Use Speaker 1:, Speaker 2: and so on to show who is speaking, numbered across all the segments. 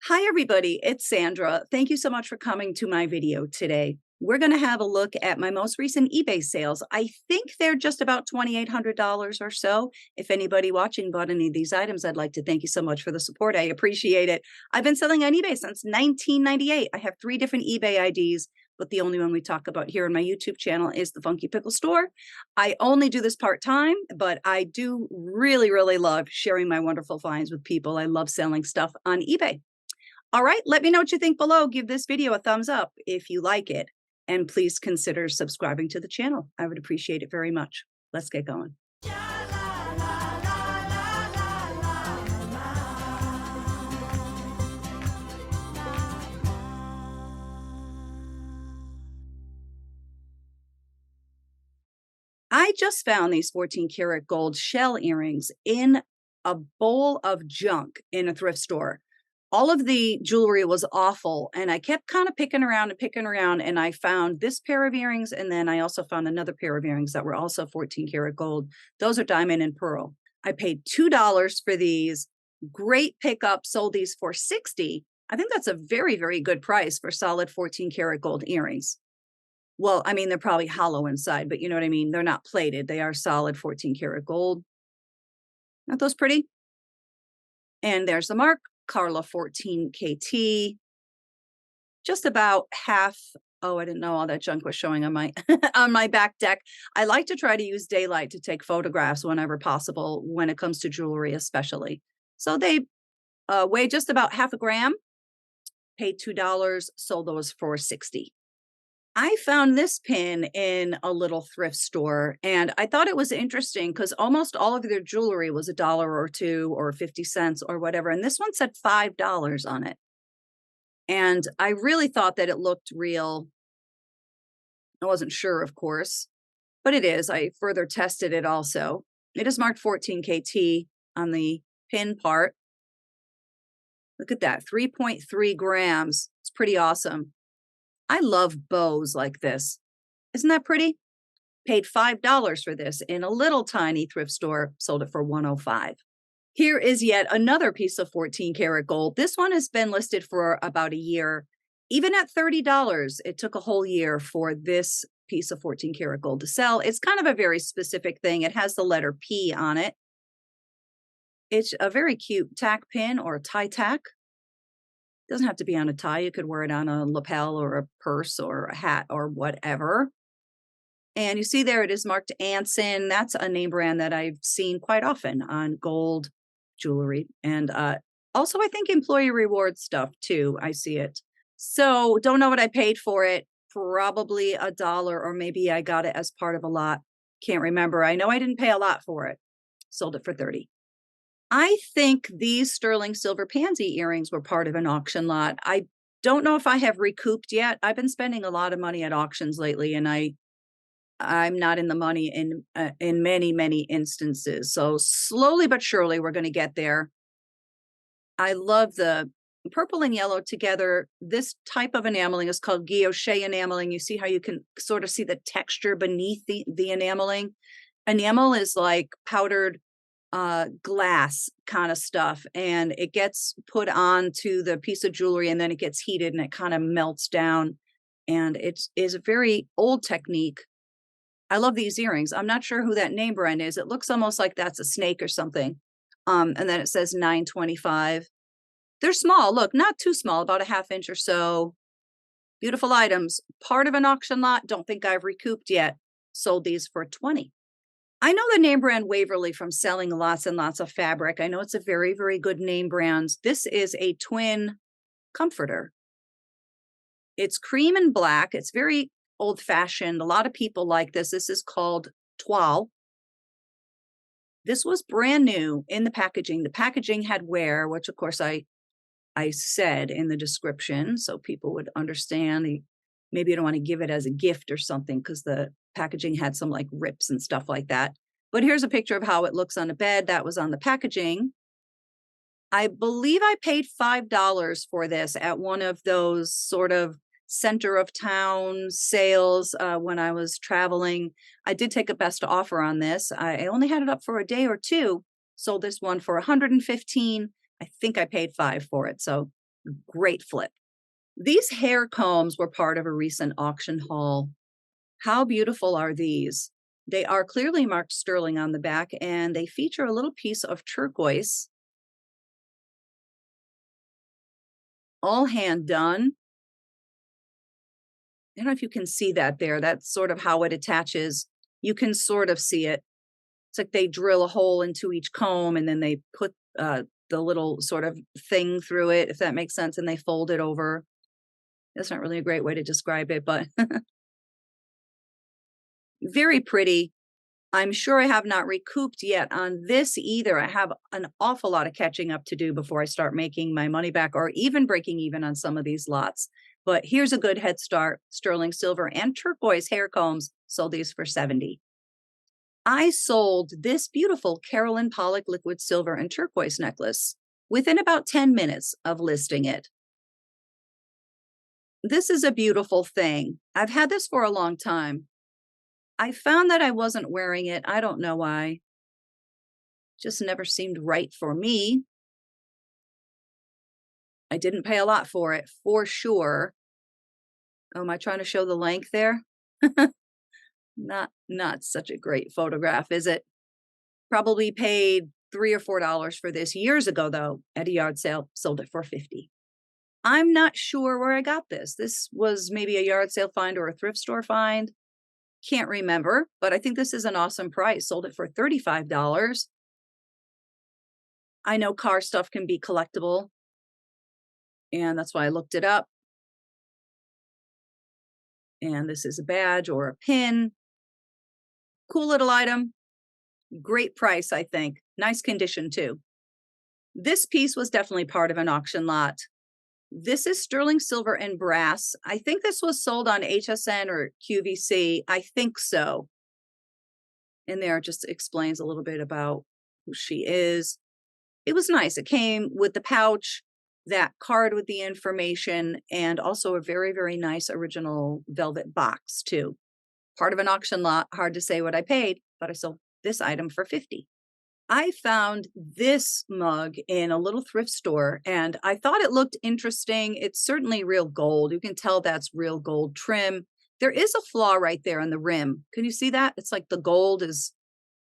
Speaker 1: Hi, everybody. It's Sandra. Thank you so much for coming to my video today. We're going to have a look at my most recent eBay sales. I think they're just about $2,800 or so. If anybody watching bought any of these items, I'd like to thank you so much for the support. I appreciate it. I've been selling on eBay since 1998. I have 3 different eBay IDs, but the only one we talk about here on my YouTube channel is the Funky Pickle Store. I only do this part-time, but I do really, really love sharing my wonderful finds with people. I love selling stuff on eBay. All right, let me know what you think below. Give this video a thumbs up if you like it. And please consider subscribing to the channel. I would appreciate it very much. Let's get going. I just found these 14 karat gold shell earrings in a bowl of junk in a thrift store. All of the jewelry was awful, and I kept kind of picking around, and I found this pair of earrings, and then I also found another pair of earrings that were also 14 karat gold. Those are diamond and pearl. I paid $2 for these. Great pickup. Sold these for $60. I think that's a very, very good price for solid 14 karat gold earrings. Well, I mean, they're probably hollow inside, but you know what I mean? They're not plated. They are solid 14 karat gold. Aren't those pretty? And there's the mark. Carla 14 KT, just about half. Oh, I didn't know all that junk was showing on my on my back deck. I like to try to use daylight to take photographs whenever possible when it comes to jewelry, especially. So they weigh just about half a gram. Paid $2, sold those for $60. I found this pin in a little thrift store, and I thought it was interesting because almost all of their jewelry was $1 or 2 or 50 cents or whatever. And this one said $5 on it. And I really thought that it looked real. I wasn't sure, of course, but it is. I further tested it also. It is marked 14 KT on the pin part. Look at that, 3.3 grams. It's pretty awesome. I love bows like this. Isn't that pretty? Paid $5 for this in a little tiny thrift store, sold it for $105. Here is yet another piece of 14 karat gold. This one has been listed for about a year. Even at $30, it took a whole year for this piece of 14 karat gold to sell. It's kind of a very specific thing. It has the letter P on it. It's a very cute tack pin or tie tack. Doesn't have to be on a tie. You could wear it on a lapel or a purse or a hat or whatever. And you see there it is marked Anson. That's a name brand that I've seen quite often on gold jewelry. And also, I think employee reward stuff too. I see it. So don't know what I paid for it. Probably $1, or maybe I got it as part of a lot. Can't remember. I know I didn't pay a lot for it. Sold it for $30. I think these sterling silver pansy earrings were part of an auction lot. I don't know if I have recouped yet. I've been spending a lot of money at auctions lately, and I'm not in the money in many, many instances. So slowly but surely, we're going to get there. I love the purple and yellow together. This type of enameling is called guilloche enameling. You see how you can sort of see the texture beneath the enameling. Enamel is like powdered glass kind of stuff, and it gets put onto the piece of jewelry, and then it gets heated and it kind of melts down. And it is a very old technique. I love these earrings. I'm not sure who that name brand is. It looks almost like that's a snake or something. And then it says $9.25. They're small. Look, not too small, about a ½ inch or so. Beautiful items. Part of an auction lot. Don't think I've recouped yet. Sold these for $20. I know the name brand Waverly from selling lots and lots of fabric. I know it's a very, very good name brand. This is a twin comforter. It's cream and black. It's very old-fashioned. A lot of people like this. This is called toile. This was brand new in the packaging. The packaging had wear, which of course I said in the description so people would understand. Maybe you don't want to give it as a gift or something because the packaging had some like rips and stuff like that. But here's a picture of how it looks on a bed. That was on the packaging. I believe I paid $5 for this at one of those sort of center of town sales when I was traveling. I did take a best offer on this. I only had it up for a day or two. Sold this one for $115. I think I paid $5 for it. So Great flip. These hair combs were part of a recent auction haul. How beautiful are these? They are clearly marked sterling on the back, and they feature a little piece of turquoise, all hand done. I don't know if you can see that there. That's sort of how it attaches. You can sort of see it. It's like they drill a hole into each comb and then they put the little sort of thing through it, if that makes sense, and they fold it over. That's not really a great way to describe it, but very pretty. I'm sure I have not recouped yet on this either. I have an awful lot of catching up to do before I start making my money back or even breaking even on some of these lots. But here's a good head start. Sterling silver and turquoise hair combs, sold these for 70. I sold this beautiful Carolyn Pollock liquid silver and turquoise necklace within about 10 minutes of listing it. This is a beautiful thing. I've had this for a long time. I found that I wasn't wearing it. I don't know why. Just never seemed right for me. I didn't pay a lot for it, for sure. Oh, am I trying to show the length there? Not such a great photograph, is it? Probably paid $3 or $4 for this years ago, though, at a yard sale, sold it for 50. I'm not sure where I got this. This was maybe a yard sale find or a thrift store find. Can't remember, but I think this is an awesome price. Sold it for $35. I know car stuff can be collectible, and that's why I looked it up. And this is a badge or a pin. Cool little item. Great price, I think. Nice condition, too. This piece was definitely part of an auction lot. This is sterling silver and brass. I think this was sold on HSN or QVC. I think so. And there it just explains a little bit about who she is. It was nice. It came with the pouch, that card with the information, and also a very, very nice original velvet box, too. Part of an auction lot. Hard to say what I paid, but I sold this item for 50. I found this mug in a little thrift store and I thought it looked interesting. It's certainly real gold. You can tell that's real gold trim. There is a flaw right there in the rim. Can you see that? It's like the gold is,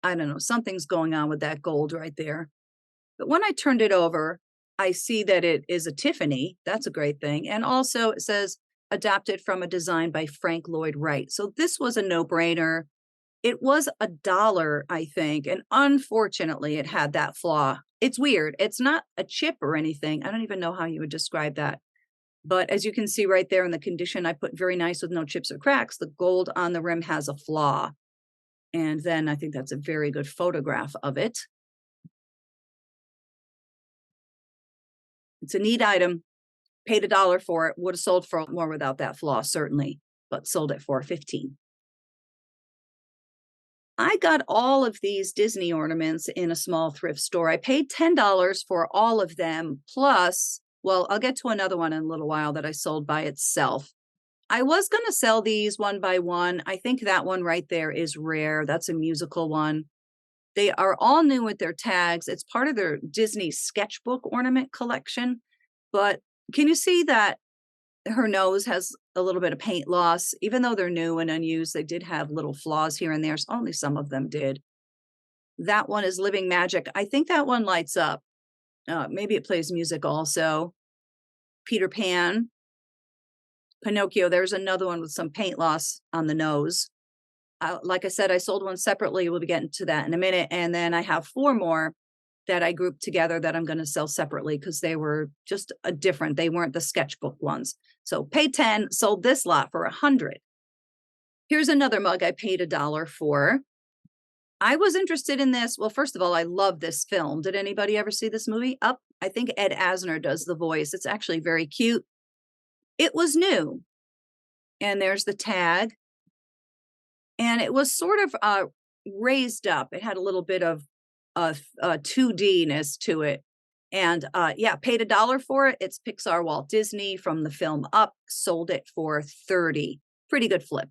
Speaker 1: I don't know, something's going on with that gold right there. But when I turned it over, I see that it is a Tiffany. That's a great thing. And also it says adapted from a design by Frank Lloyd Wright. So this was a no-brainer. It was $1, I think, and unfortunately, it had that flaw. It's weird. It's not a chip or anything. I don't even know how you would describe that. But as you can see right there in the condition, I put very nice with no chips or cracks. The gold on the rim has a flaw. And then I think that's a very good photograph of it. It's a neat item. Paid $1 for it. Would have sold for more without that flaw, certainly, but sold it for 15. I got all of these Disney ornaments in a small thrift store. I paid $10 for all of them, plus, well, I'll get to another one in a little while that I sold by itself. I was going to sell these one by one. I think that one right there is rare. That's a musical one. They are all new with their tags. It's part of their Disney sketchbook ornament collection. But can you see that her nose has a little bit of paint loss? Even though they're new and unused, they did have little flaws here and there. So only some of them did. That one is Living Magic. I think that one lights up. Maybe it plays music also. Peter Pan. Pinocchio. There's another one with some paint loss on the nose. Like I said, I sold one separately. We'll be getting to that in a minute. And then I have 4 more that I grouped together that I'm going to sell separately because they were just different. They weren't the sketchbook ones. So paid 10, sold this lot for 100. Here's another mug I paid $1 for. I was interested in this. Well, first of all, I love this film. Did anybody ever see this movie? I think Ed Asner does the voice. It's actually very cute. It was new. And there's the tag. And it was sort of raised up. It had a little bit of 2D-ness to it. And yeah, paid $1 for it. It's Pixar Walt Disney from the film Up, sold it for 30. Pretty good flip.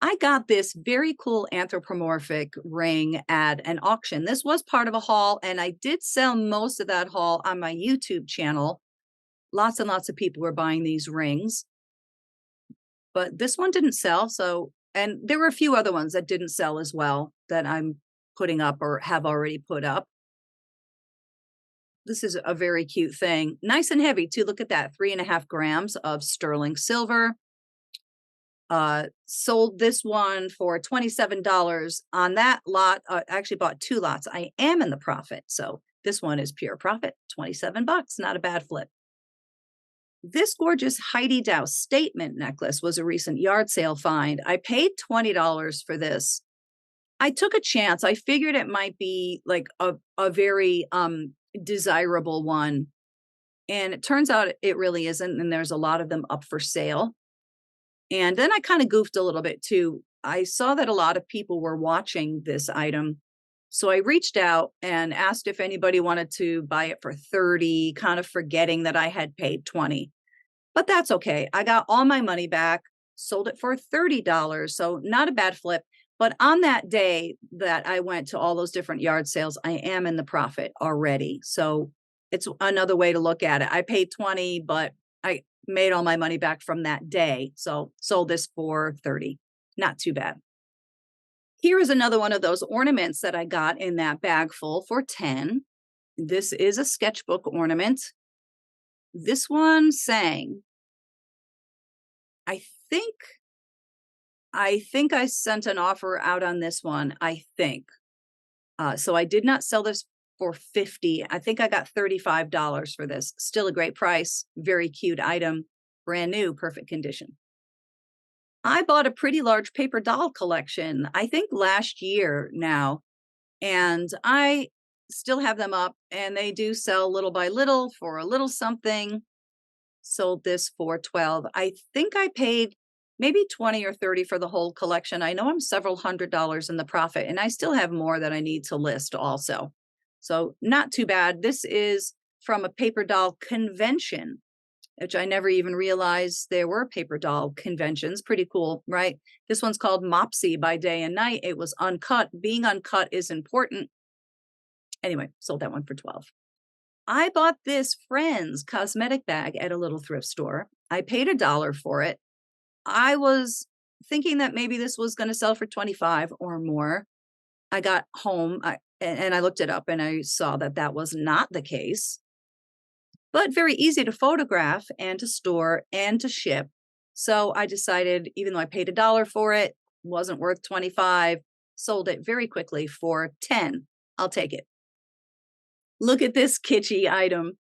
Speaker 1: I got this very cool anthropomorphic ring at an auction. This was part of a haul, and I did sell most of that haul on my YouTube channel. Lots and lots of people were buying these rings, but this one didn't sell. So, and there were a few other ones that didn't sell as well that I'm putting up or have already put up. This is a very cute thing. Nice and heavy too. Look at that, 3.5 grams of sterling silver. Sold this one for $27 on that lot. Actually bought 2 lots. I am in the profit. So this one is pure profit, $27, not a bad flip. This gorgeous Heidi Dow statement necklace was a recent yard sale find. I paid $20 for this. I took a chance. I figured it might be like a very desirable one. And it turns out it really isn't. And there's a lot of them up for sale. And then I kind of goofed a little bit too. I saw that a lot of people were watching this item. So I reached out and asked if anybody wanted to buy it for 30, kind of forgetting that I had paid 20. But that's okay. I got all my money back, sold it for $30. So not a bad flip. But on that day that I went to all those different yard sales, I am in the profit already. So it's another way to look at it. I paid 20, but I made all my money back from that day. So sold this for 30. Not too bad. Here is another one of those ornaments that I got in that bag full for 10. This is a sketchbook ornament. This one sang. I think I sent an offer out on this one, I think. So I did not sell this for 50. I think I got $35 for this. Still a great price. Very cute item. Brand new, perfect condition. I bought a pretty large paper doll collection, I think last year now, and I still have them up, and they do sell little by little for a little something. Sold this for 12. I think I paid maybe 20 or 30 for the whole collection. I know I'm several $100s in the profit, and I still have more that I need to list also. So not too bad. This is from a paper doll convention, which I never even realized there were paper doll conventions. Pretty cool, right? This one's called Mopsy by Day and Night. It was uncut. Being uncut is important. Anyway, sold that one for 12. I bought this Friends cosmetic bag at a little thrift store. I paid $1 for it. I was thinking that maybe this was going to sell for 25 or more. I got home and I looked it up and I saw that that was not the case, but very easy to photograph and to store and to ship. So I decided, even though I paid $1 for it, wasn't worth 25, sold it very quickly for 10. I'll take it. Look at this kitschy item.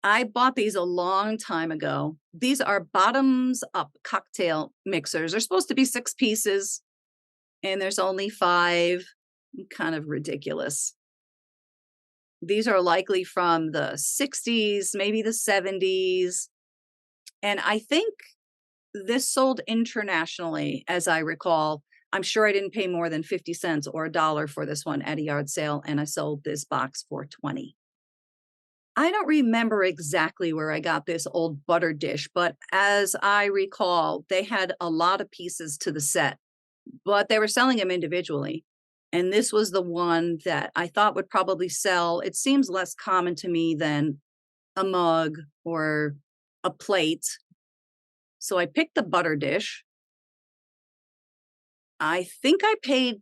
Speaker 1: I bought these a long time ago. These are bottoms up cocktail mixers. They're supposed to be 6 pieces, and there's only 5. Kind of ridiculous. These are likely from the 60s, maybe the 70s. And I think this sold internationally, as I recall. I'm sure I didn't pay more than 50 cents or $1 for this one at a yard sale, and I sold this box for 20. I don't remember exactly where I got this old butter dish, but as I recall, they had a lot of pieces to the set, but they were selling them individually. And this was the one that I thought would probably sell. It seems less common to me than a mug or a plate. So I picked the butter dish. I think I paid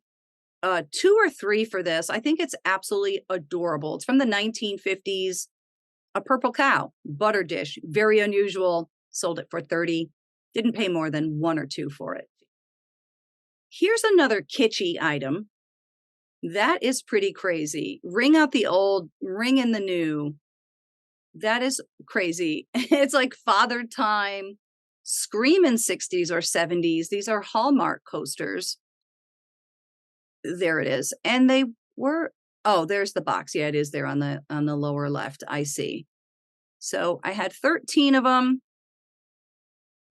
Speaker 1: 2 or 3 for this. I think it's absolutely adorable. It's from the 1950s. A purple cow butter dish, very unusual. Sold it for 30. Didn't pay more than 1 or 2 for it. Here's another kitschy item. That is pretty crazy. Ring out the old, ring in the new. That is crazy. It's like Father Time, Screamin' 60s or 70s. These are Hallmark coasters. There it is. And they were, oh, there's the box. Yeah, it is there on the lower left. I see. So I had 13 of them.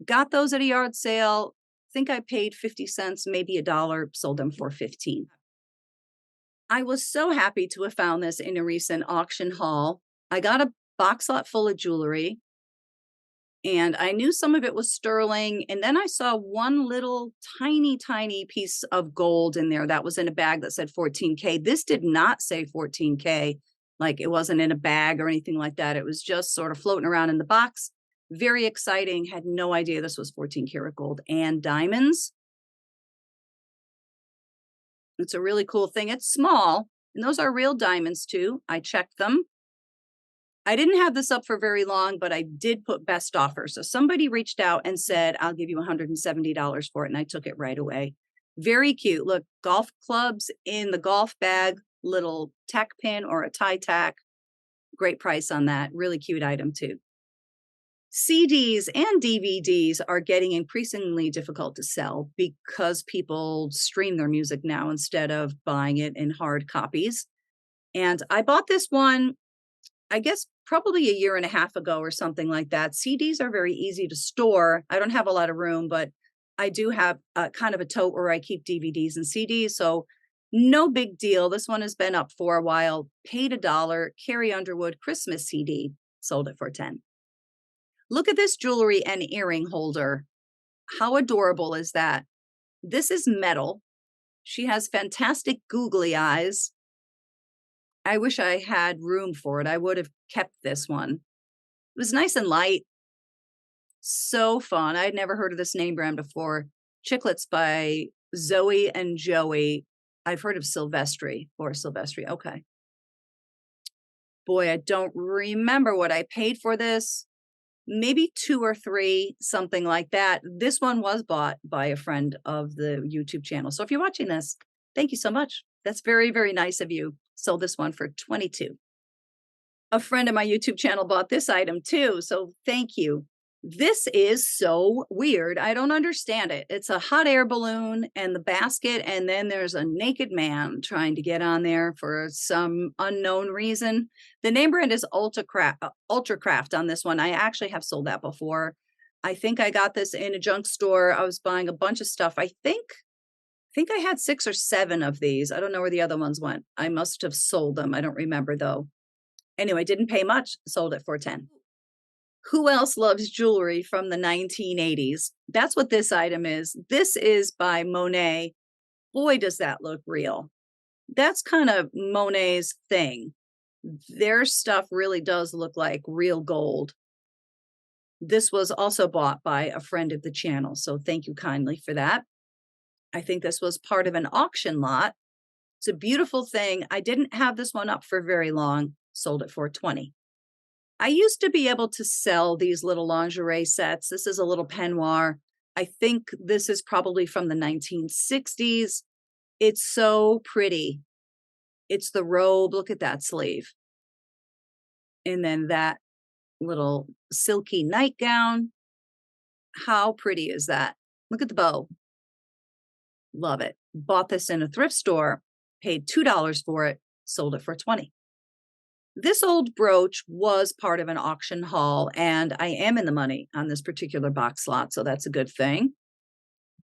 Speaker 1: Got those at a yard sale. Think I paid 50 cents, maybe $1, sold them for 15. I was so happy to have found this in a recent auction haul. I got a box lot full of jewelry, and I knew some of it was sterling. And then I saw one little tiny piece of gold in there that was in a bag that said 14K. This did not say 14K, like it wasn't in a bag or anything like that. It was just sort of floating around in the box. Very exciting. Had no idea this was 14 karat gold and diamonds. It's a really cool thing. It's small, and those are real diamonds too. I checked them. I didn't have this up for very long, but I did put best offer. So somebody reached out and said, I'll give you $170 for it. And I took it right away. Very cute. Look, golf clubs in the golf bag, little tack pin or a tie tack. Great price on that. Really cute item too. CDs and DVDs are getting increasingly difficult to sell because people stream their music now instead of buying it in hard copies. And I bought this one, I guess probably a year and a half ago or something like that. CDs are very easy to store. I don't have a lot of room, but I do have kind of a tote where I keep DVDs and CDs. So no big deal. This one has been up for a while. Paid $1. Carrie Underwood Christmas CD. Sold it for 10. Look at this jewelry and earring holder. How adorable is that? This is metal. She has fantastic googly eyes. I wish I had room for it. I would have kept this one. It was nice and light. So fun. I'd never heard of this name brand before. Chiclets by Zoe and Joey. I've heard of Silvestri or Silvestri. Okay. Boy, I don't remember what I paid for this. Maybe 2 or 3, something like that. This one was bought by a friend of the YouTube channel. So if you're watching this, thank you so much. That's very, very nice of you. Sold this one for 22. A friend of my YouTube channel bought this item too. So thank you. This is so weird. I don't understand it. It's a hot air balloon and the basket, and then there's a naked man trying to get on there for some unknown reason. The name brand is Ultracraft on this one. I actually have sold that before. I think I got this in a junk store. I was buying a bunch of stuff. I think I had 6 or 7 of these. I don't know where the other ones went. I must have sold them. I don't remember though. Anyway, didn't pay much. Sold it for 10. Who else loves jewelry from the 1980s? That's what this item is. This is by Monet. Boy, does that look real. That's kind of Monet's thing. Their stuff really does look like real gold. This was also bought by a friend of the channel, so thank you kindly for that. I think this was part of an auction lot. It's a beautiful thing. I didn't have this one up for very long. Sold it for 20. I used to be able to sell these little lingerie sets. This is a little peignoir. I think this is probably from the 1960s. It's so pretty. It's the robe. Look at that sleeve. And then that little silky nightgown. How pretty is that? Look at the bow. Love it. Bought this in a thrift store, paid $2 for it, sold it for 20. This old brooch was part of an auction haul, and I am in the money on this particular box lot, so that's a good thing.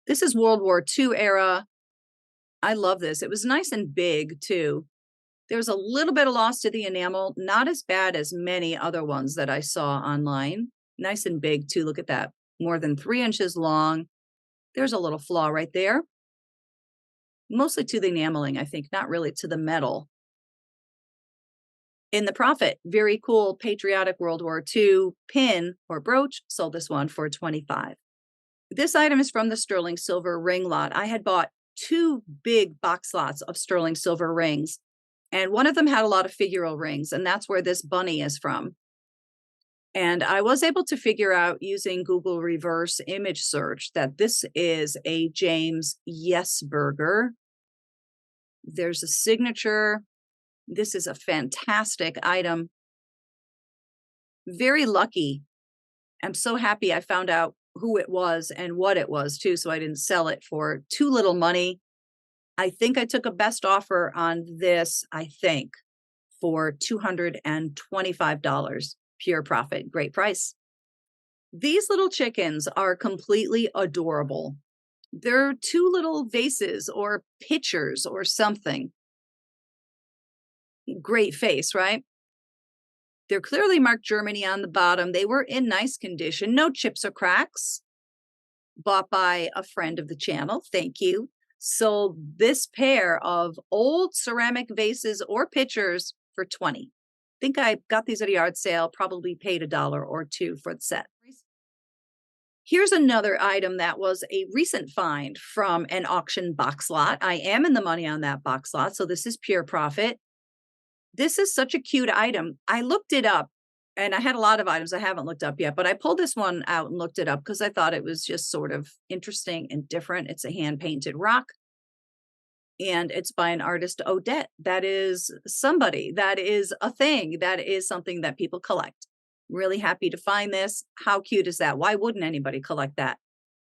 Speaker 1: This is World War II era. I love this. It was nice and big, too. There's a little bit of loss to the enamel, not as bad as many other ones that I saw online. Nice and big, too. Look at that. More than 3 inches long. There's a little flaw right there. Mostly to the enameling, I think, not really to the metal. In the profit, very cool patriotic World War II pin or brooch. Sold this one for 25. This item is from the sterling silver ring lot. I had bought 2 big box lots of sterling silver rings, and one of them had a lot of figural rings, and that's where this bunny is from. And I was able to figure out using Google reverse image search that this is a James Yesberger. There's a signature. This is a fantastic item. Very lucky. I'm so happy I found out who it was and what it was too, so I didn't sell it for too little money. I think I took a best offer on this, for $225. Pure profit. Great price. These little chickens are completely adorable. They're 2 little vases or pitchers or something. Great face, right? They're clearly marked Germany on the bottom. They were in nice condition, no chips or cracks. Bought by a friend of the channel. Thank you. Sold this pair of old ceramic vases or pitchers for 20. I think I got these at a yard sale, probably paid $1 or $2 for the set. Here's another item that was a recent find from an auction box lot. I am in the money on that box lot, so this is pure profit. This is such a cute item. I looked it up, and I had a lot of items I haven't looked up yet, but I pulled this one out and looked it up because I thought it was just sort of interesting and different. It's a hand-painted rock, and it's by an artist, Odette. That is somebody. That is a thing. That is something that people collect. Really happy to find this. How cute is that? Why wouldn't anybody collect that?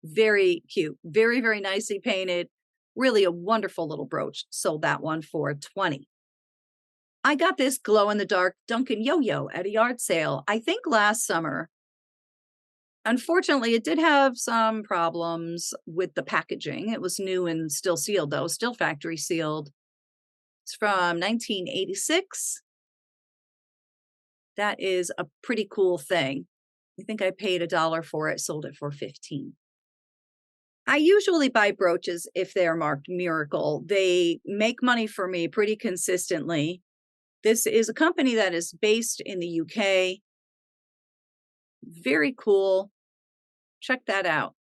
Speaker 1: Very cute. Very, very nicely painted. Really a wonderful little brooch. Sold that one for 20. I got this glow-in-the-dark Duncan yo-yo at a yard sale, I think last summer. Unfortunately, it did have some problems with the packaging. It was new and still sealed, though, still factory sealed. It's from 1986. That is a pretty cool thing. I think I paid $1 for it, sold it for 15. I usually buy brooches if they're marked Miracle. They make money for me pretty consistently. This is a company that is based in the UK. Very cool. Check that out.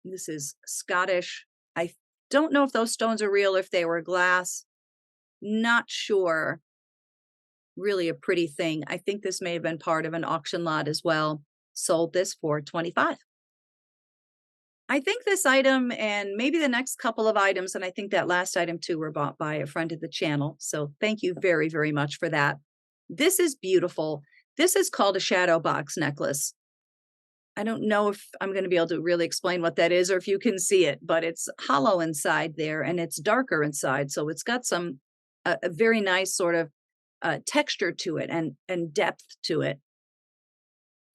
Speaker 1: This is Scottish. I don't know if those stones are real, if they were glass. Not sure. Really a pretty thing. I think this may have been part of an auction lot as well. Sold this for 25. I think this item and maybe the next couple of items, and I think that last item too, were bought by a friend of the channel. So thank you very, very much for that. This is beautiful. This is called a shadow box necklace. I don't know if I'm going to be able to really explain what that is or if you can see it, but it's hollow inside there and it's darker inside. So it's got some a very nice sort of texture to it and depth to it.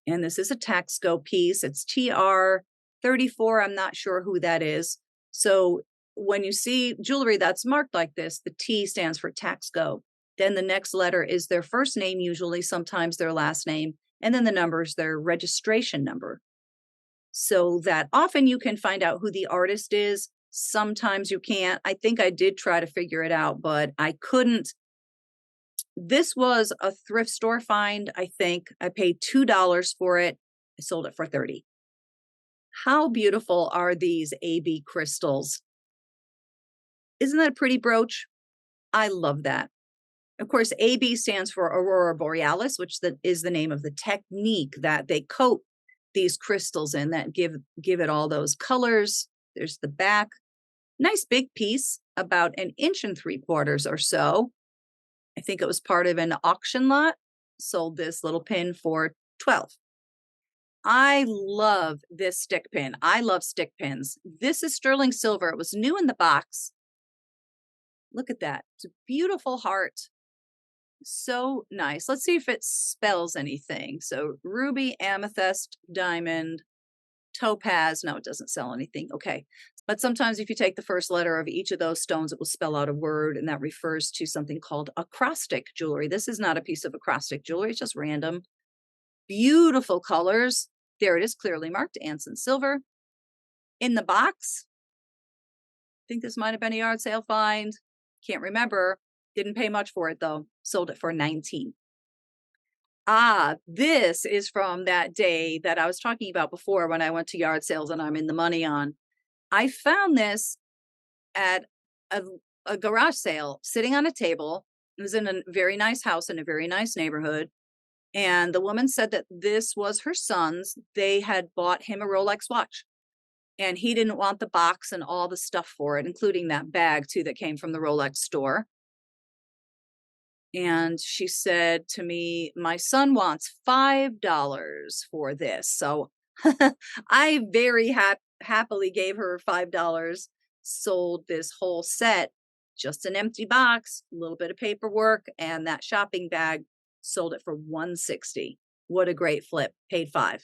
Speaker 1: And this is a Taxco piece. It's TR34. I'm not sure who that is. So when you see jewelry that's marked like this, the T stands for Taxco. Then the next letter is their first name, usually, sometimes their last name, and then the number is their registration number. So that often you can find out who the artist is. Sometimes you can't. I think I did try to figure it out, but I couldn't. This was a thrift store find, I think. I paid $2 for it. I sold it for 30. How beautiful are these AB crystals? Isn't that a pretty brooch? I love that. Of course, AB stands for Aurora Borealis, which is the name of the technique that they coat these crystals in that give it all those colors. There's the back. Nice big piece, about 1.75 inches or so. I think it was part of an auction lot. Sold this little pin for 12. I love this stick pin. I love stick pins. This is sterling silver. It was new in the box. Look at that. It's a beautiful heart. So nice. Let's see if it spells anything. So ruby, amethyst, diamond, topaz. No, it doesn't sell anything. Okay. But sometimes if you take the first letter of each of those stones, it will spell out a word, and that refers to something called acrostic jewelry. This is not a piece of acrostic jewelry. It's just random. Beautiful colors. There it is, clearly marked, Anson silver. In the box, I think this might have been a yard sale find. Can't remember. Didn't pay much for it though. Sold it for 19. Ah, this is from that day that I was talking about before when I went to yard sales and I'm in the money on. I found this at a garage sale sitting on a table. It was in a very nice house in a very nice neighborhood. And the woman said that this was her son's. They had bought him a Rolex watch. And he didn't want the box and all the stuff for it, including that bag too that came from the Rolex store. And she said to me, my son wants $5 for this. So I very happily gave her $5, sold this whole set, just an empty box, a little bit of paperwork, and that shopping bag, sold it for $160. What a great flip. Paid $5.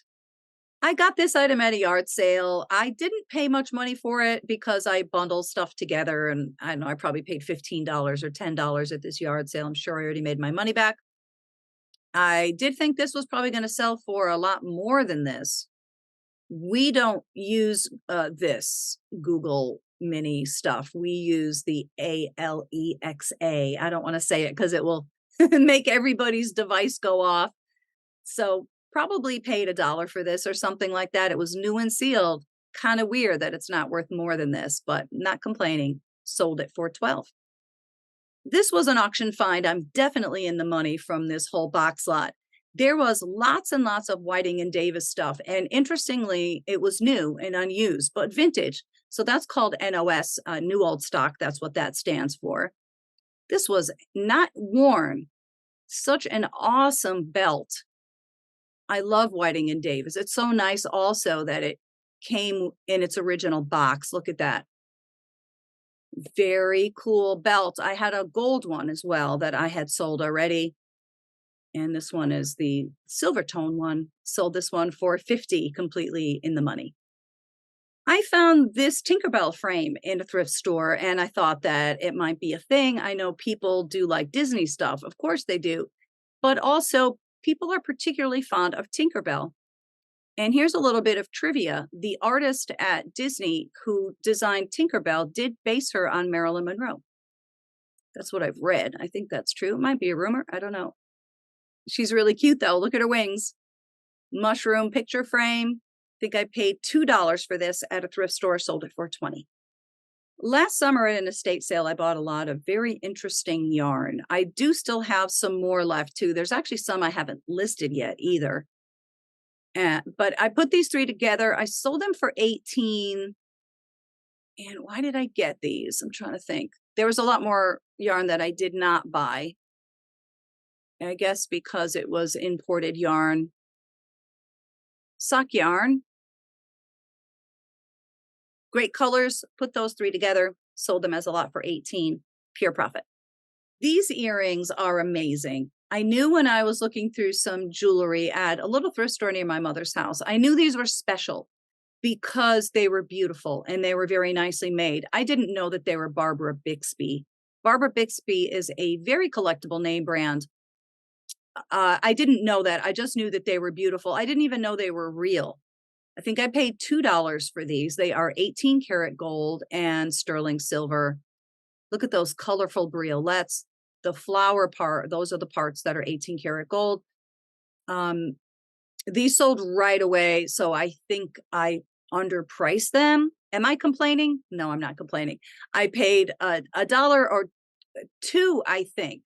Speaker 1: I got this item at a yard sale. I didn't pay much money for it because I bundled stuff together, and I don't know, I probably paid $15 or $10 at this yard sale. I'm sure I already made my money back. I did think this was probably going to sell for a lot more than this. We don't use this Google Mini stuff. We use the Alexa. I don't want to say it because it will make everybody's device go off. So Probably paid $1 for this or something like that. It was new and sealed. Kind of weird that it's not worth more than this, but not complaining. Sold it for 12. This was an auction find. I'm definitely in the money from this whole box lot. There was lots and lots of Whiting and Davis stuff, and interestingly, it was new and unused, but vintage. So that's called NOS, new old stock. That's what that stands for. This was not worn. Such an awesome belt. I love Whiting and Davis. It's so nice also that it came in its original box. Look at that. Very cool belt. I had a gold one as well that I had sold already. And this one is the silver tone one. Sold this one for 50, completely in the money. I found this Tinkerbell frame in a thrift store, and I thought that it might be a thing. I know people do like Disney stuff. Of course they do. But also, people are particularly fond of Tinkerbell. And here's a little bit of trivia. The artist at Disney who designed Tinkerbell did base her on Marilyn Monroe. That's what I've read. I think that's true. It might be a rumor. I don't know. She's really cute, though. Look at her wings. Mushroom picture frame. I think I paid $2 for this at a thrift store, sold it for 20. Last summer at an estate sale, I bought a lot of very interesting yarn. I do still have some more left, too. There's actually some I haven't listed yet either. But I put these three together. I sold them for 18. And why did I get these? I'm trying to think. There was a lot more yarn that I did not buy. I guess because it was imported yarn. Sock yarn. Great colors. Put those three together. Sold them as a lot for 18. Pure profit. These earrings are amazing. I knew when I was looking through some jewelry at a little thrift store near my mother's house, I knew these were special because they were beautiful and they were very nicely made. I didn't know that they were Barbara Bixby. Barbara Bixby is a very collectible name brand. I didn't know that. I just knew that they were beautiful. I didn't even know they were real. I think I paid $2 for these. They are 18 karat gold and sterling silver. Look at those colorful briolets. The flower part, those are the parts that are 18 karat gold. These sold right away, so I think I underpriced them. Am I complaining? No, I'm not complaining. I paid a dollar or two, I think.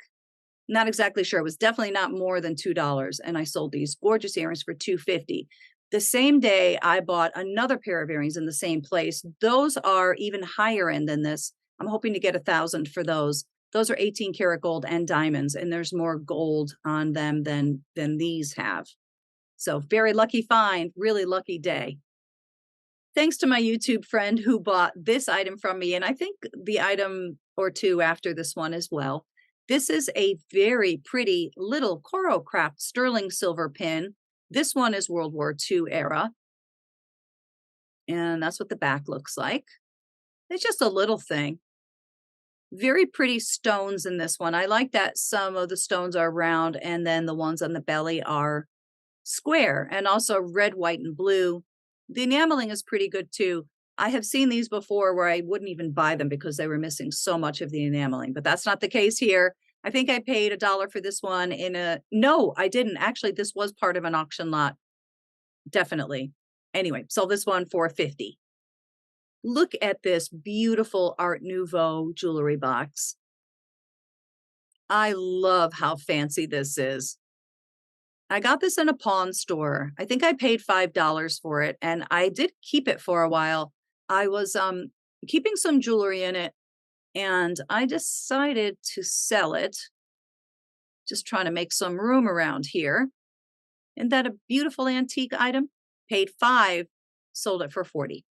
Speaker 1: Not exactly sure. It was definitely not more than $2, and I sold these gorgeous earrings for $2.50. The same day, I bought another pair of earrings in the same place. Those are even higher end than this. I'm hoping to get 1,000 for those. Those are 18 karat gold and diamonds, and there's more gold on them than these have. So very lucky find, really lucky day. Thanks to my YouTube friend who bought this item from me, and I think the item or two after this one as well. This is a very pretty little Coro Craft sterling silver pin. This one is World War II era. And that's what the back looks like. It's just a little thing. Very pretty stones in this one. I like that some of the stones are round and then the ones on the belly are square, and also red, white, and blue. The enameling is pretty good too. I have seen these before where I wouldn't even buy them because they were missing so much of the enameling, but that's not the case here. I think I paid $1 for this one no, I didn't. Actually, this was part of an auction lot. Definitely. Anyway, sold this one for 50. Look at this beautiful Art Nouveau jewelry box. I love how fancy this is. I got this in a pawn store. I think I paid $5 for it, and I did keep it for a while. I was keeping some jewelry in it, and I decided to sell it. Just trying to make some room around here. Isn't that a beautiful antique item? Paid $5, sold it for 40.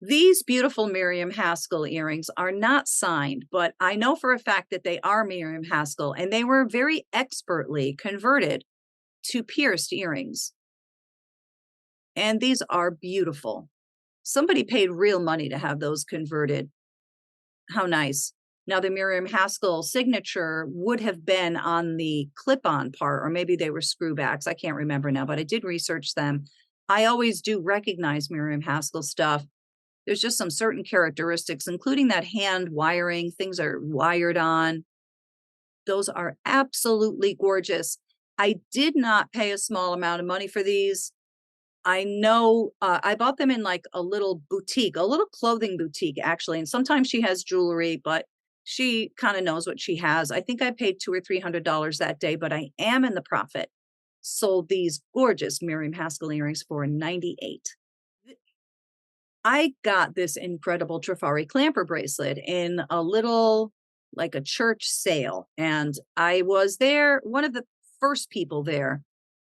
Speaker 1: These beautiful Miriam Haskell earrings are not signed, but I know for a fact that they are Miriam Haskell, and they were very expertly converted to pierced earrings. And these are beautiful. Somebody paid real money to have those converted. How nice. Now, the Miriam Haskell signature would have been on the clip-on part, or maybe they were screwbacks. I can't remember now, but I did research them. I always do recognize Miriam Haskell stuff. There's just some certain characteristics, including that hand wiring. Things are wired on. Those are absolutely gorgeous. I did not pay a small amount of money for these. I know, I bought them in, like, a little boutique, a little clothing boutique, actually, and sometimes she has jewelry, but she kinda knows what she has. I think I paid 2 or $300 that day, but I am in the profit. Sold these gorgeous Miriam Haskell earrings for 98. Th I got this incredible Trifari clamper bracelet in a little like, a church sale, and I was there one of the first people there.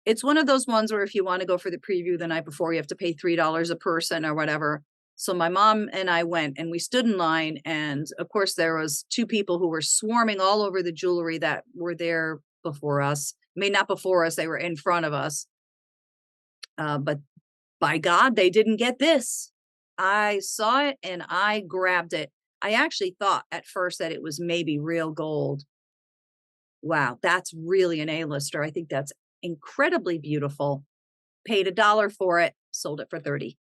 Speaker 1: It's one of those ones where if you wanna go for the preview the night before, you have to pay $3 a person or whatever. So my mom and I went, and we stood in line, and, of course, there was 2 people who were swarming all over the jewelry that were there before us. I mean, not before us, they were in front of us, but by God, they didn't get this. I saw it, and I grabbed it. I actually thought at first that it was maybe real gold. Wow, that's really an A-lister. I think that's incredibly beautiful. Paid a dollar for it, sold it for 30.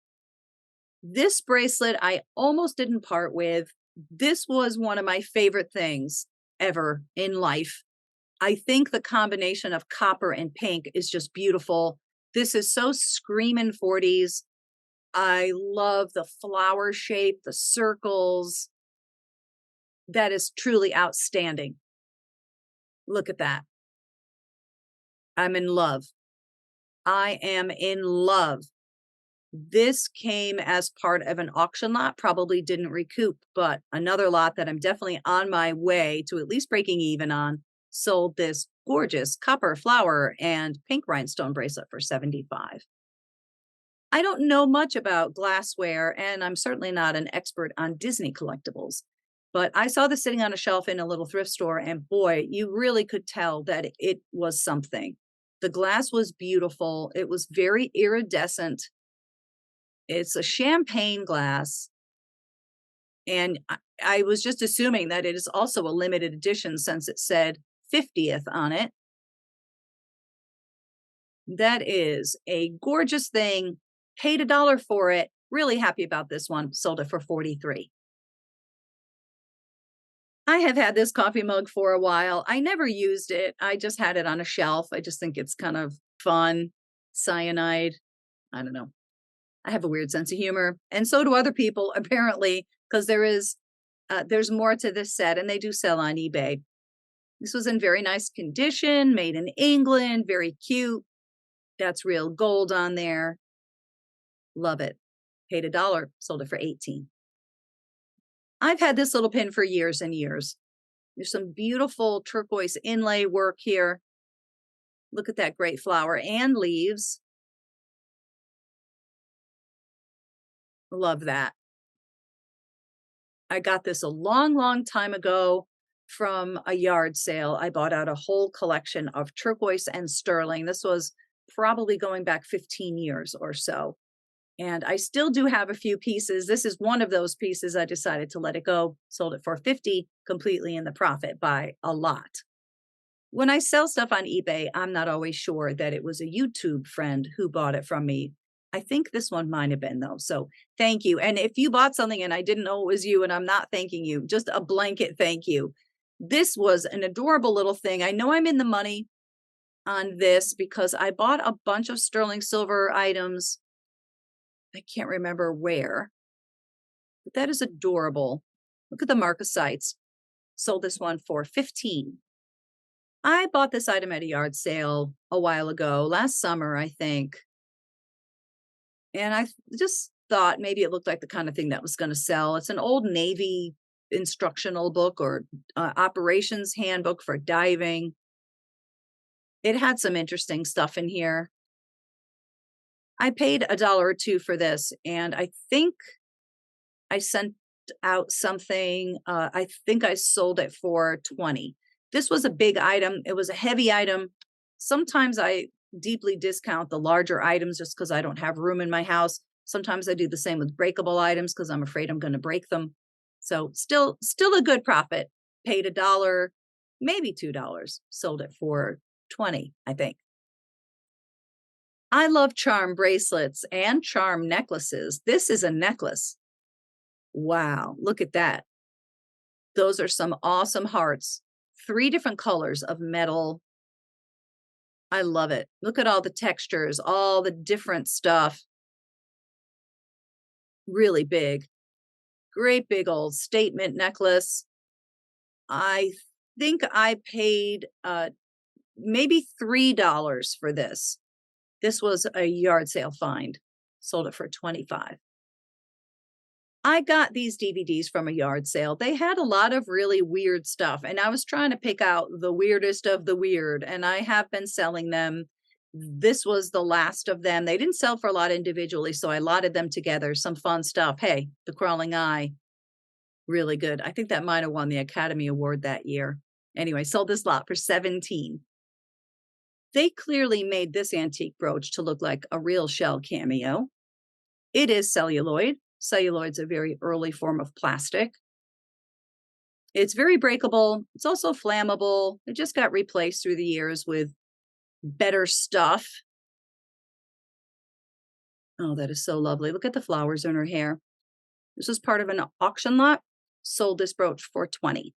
Speaker 1: This bracelet I almost didn't part with. This was one of my favorite things ever in life. I think the combination of copper and pink is just beautiful. This is so screamin' 40s. I love the flower shape, the circles. That is truly outstanding. Look at that. I'm in love. I am in love. This came as part of an auction lot, probably didn't recoup, but another lot that I'm definitely on my way to at least breaking even on sold this gorgeous copper flower and pink rhinestone bracelet for 75. I don't know much about glassware, and I'm certainly not an expert on Disney collectibles, but I saw this sitting on a shelf in a little thrift store, and boy, you really could tell that it was something. The glass was beautiful. It was very iridescent. It's a champagne glass, and I was just assuming that it is also a limited edition since it said 50th on it. That is a gorgeous thing. Paid a dollar for it. Really happy about this one. Sold it for 43. I have had this coffee mug for a while. I never used it. I just had it on a shelf. I just think it's kind of fun. Cyanide. I don't know. I have a weird sense of humor, and so do other people apparently, because there's more to this set, and they do sell on eBay. This was in very nice condition, made in England, very cute. That's real gold on there. Love it. Paid a dollar, sold it for 18. I've had this little pin for years and years. There's some beautiful turquoise inlay work here. Look at that great flower and leaves. Love that. I got this a long, long time ago from a yard sale. I bought out a whole collection of turquoise and sterling. This was probably going back 15 years or so. And I still do have a few pieces. This is one of those pieces I decided to let it go, sold it for 50, completely in the profit by a lot. When I sell stuff on eBay, I'm not always sure that it was a YouTube friend who bought it from me. I think this one might have been though. So thank you. And if you bought something and I didn't know it was you and I'm not thanking you, just a blanket thank you. This was an adorable little thing. I know I'm in the money on this because I bought a bunch of sterling silver items. I can't remember where, but that is adorable. Look at the Marcasites. Sold this one for 15. I bought this item at a yard sale a while ago, last summer, I think. And just thought maybe it looked like the kind of thing that was going to sell. It's an old Navy instructional book or operations handbook for diving. It had some interesting stuff in here. I paid a dollar or two for this, and I think I sent out something. I think I sold it for 20. This was a big item. It was a heavy item. Sometimes I deeply discount the larger items just because I don't have room in my house. Sometimes I do the same with breakable items because I'm afraid I'm going to break them. So still a good profit. Paid a dollar, maybe $2. Sold it for 20, I think. I love charm bracelets and charm necklaces. This is a necklace. Wow, look at that. Those are some awesome hearts. 3 different colors of metal. I love it. Look at all the textures, all the different stuff. Really big. Great big old statement necklace. I think I paid, maybe $3 for this. This was a yard sale find. Sold it for 25. I got these DVDs from a yard sale. They had a lot of really weird stuff, and I was trying to pick out the weirdest of the weird, and I have been selling them. This was the last of them. They didn't sell for a lot individually, so I lotted them together. Some fun stuff. Hey, The Crawling Eye, really good. I think that might have won the Academy Award that year. Anyway, sold this lot for 17. They clearly made this antique brooch to look like a real shell cameo. It is celluloid. Celluloid's a very early form of plastic. It's very breakable. It's also flammable. It just got replaced through the years with better stuff. Oh, that is so lovely. Look at the flowers in her hair. This was part of an auction lot. Sold this brooch for 20.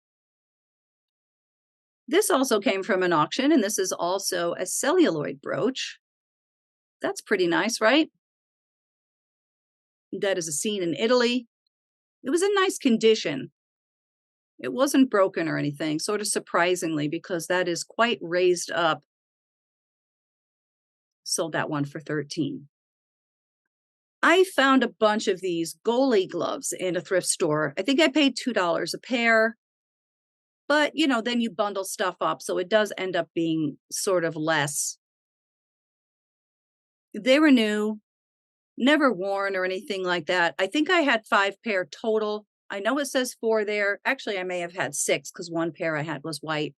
Speaker 1: This also came from an auction, and this is also a celluloid brooch. That's pretty nice, right? That is a scene in Italy. It was in nice condition. It wasn't broken or anything, sort of surprisingly, because that is quite raised up. Sold that one for 13. I found a bunch of these goalie gloves in a thrift store. I think I paid $2 a pair, but then you bundle stuff up, so it does end up being sort of less. They were new, never worn or anything like that. I think I had 5 pair total. I know it says 4 there. Actually, I may have had 6 because one pair I had was white.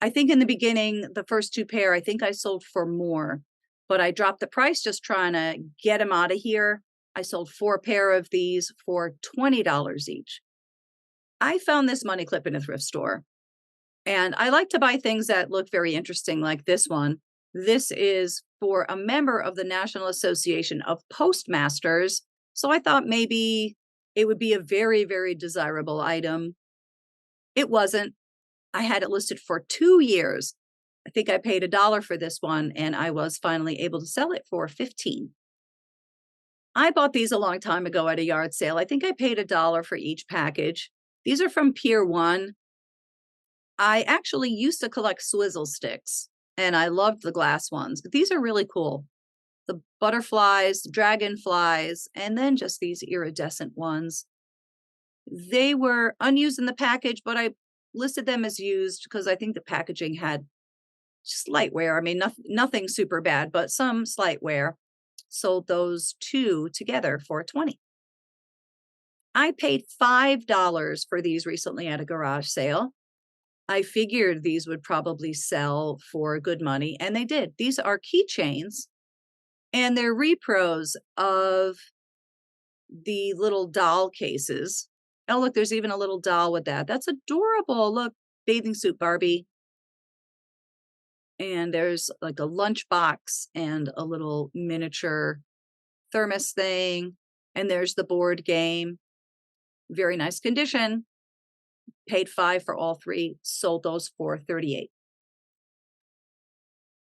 Speaker 1: I think in the beginning, the first 2 pair, I think I sold for more, but I dropped the price just trying to get them out of here. I sold 4 pair of these for $20 each. I found this money clip in a thrift store, and I like to buy things that look very interesting like this one. This is for a member of the National Association of Postmasters, so I thought maybe it would be a very, very desirable item. It wasn't. I had it listed for 2 years. I think I paid $1 for this one, and I was finally able to sell it for 15. I bought these a long time ago at a yard sale. I think I paid $1 for each package. These are from Pier 1. I actually used to collect swizzle sticks, and I loved the glass ones, but these are really cool. The butterflies, dragonflies, and then just these iridescent ones. They were unused in the package, but I listed them as used because I think the packaging had slight wear. I mean, nothing super bad, but some slight wear. Sold those 2 together for 20. I paid $5 for these recently at a garage sale. I figured these would probably sell for good money, and they did. These are keychains, and they're repros of the little doll cases. Oh, look, there's even a little doll with that. That's adorable. Look, bathing suit Barbie. And there's like a lunchbox and a little miniature thermos thing. And there's the board game. Very nice condition. Paid 5 for all 3. Sold those for 38.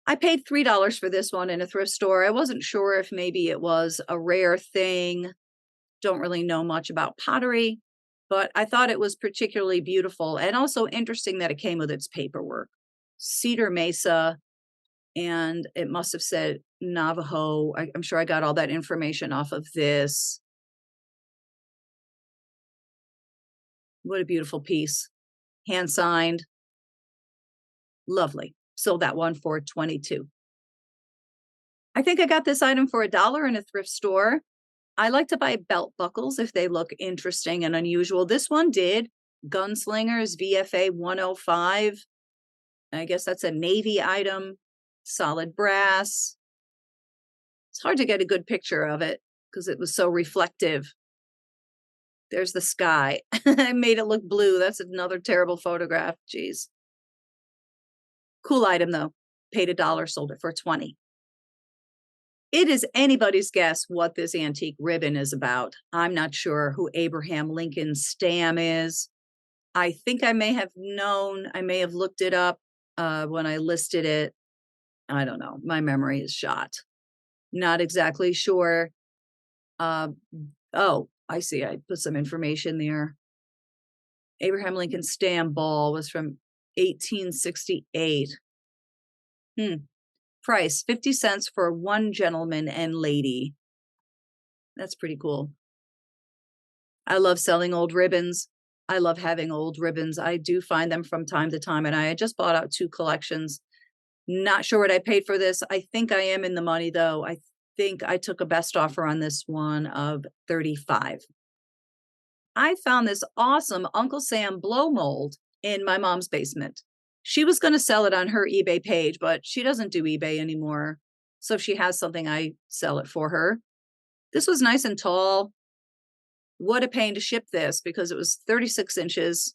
Speaker 1: I paid $3 for this one in a thrift store. I wasn't sure if maybe it was a rare thing. Don't really know much about pottery, but I thought it was particularly beautiful and also interesting that it came with its paperwork. Cedar Mesa, and it must have said Navajo. I'm sure I got all that information off of this. What a beautiful piece. Hand signed. Lovely. Sold that one for 22. I think I got this item for $1 in a thrift store. I like to buy belt buckles if they look interesting and unusual. This one did. Gunslingers VFA 105. I guess that's a Navy item. Solid brass. It's hard to get a good picture of it because it was so reflective. There's the sky. I made it look blue. That's another terrible photograph. Jeez. Cool item though. Paid $1, sold it for 20. It is anybody's guess what this antique ribbon is about. I'm not sure who Abraham Lincoln's stam is. I think I may have known, I may have looked it up when I listed it. I don't know. My memory is shot. Not exactly sure. Uh, oh, I see. I put some information there. Abraham Lincoln stamp ball was from 1868. Hmm. Price 50 cents for one gentleman and lady. That's pretty cool. I love selling old ribbons. I love having old ribbons. I do find them from time to time, and I just bought out 2 collections. Not sure what I paid for this. I think I am in the money, though. I think I took a best offer on this one of 35. I found this awesome Uncle Sam blow mold in my mom's basement. She was gonna sell it on her eBay page, but she doesn't do eBay anymore. So if she has something, I sell it for her. This was nice and tall. What a pain to ship this because it was 36 inches.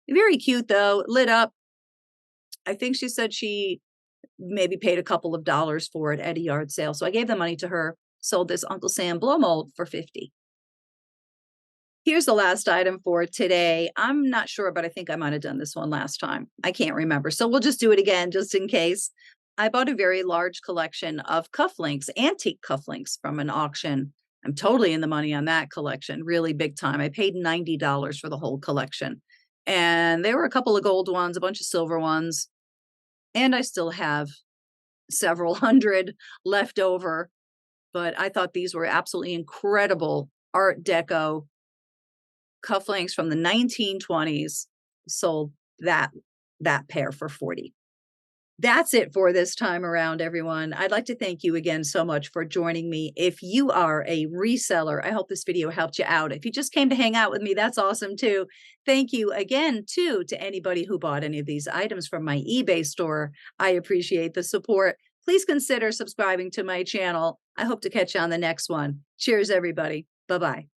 Speaker 1: Very cute though, lit up. I think she said she maybe paid a couple of dollars for it at a yard sale. So I gave the money to her, sold this Uncle Sam blow mold for 50. Here's the last item for today. I'm not sure, but I think I might have done this one last time. I can't remember. So we'll just do it again just in case. I bought a very large collection of cufflinks, antique cufflinks from an auction. I'm totally in the money on that collection, really big time. I paid $90 for the whole collection. And there were a couple of gold ones, a bunch of silver ones, and I still have several hundred left over. But I thought these were absolutely incredible Art Deco cufflinks from the 1920s. Sold that pair for 40. That's it for this time around, everyone. I'd like to thank you again so much for joining me. If you are a reseller, I hope this video helped you out. If you just came to hang out with me, that's awesome too. Thank you again too to anybody who bought any of these items from my eBay store. I appreciate the support. Please consider subscribing to my channel. I hope to catch you on the next one. Cheers, everybody. Bye-bye.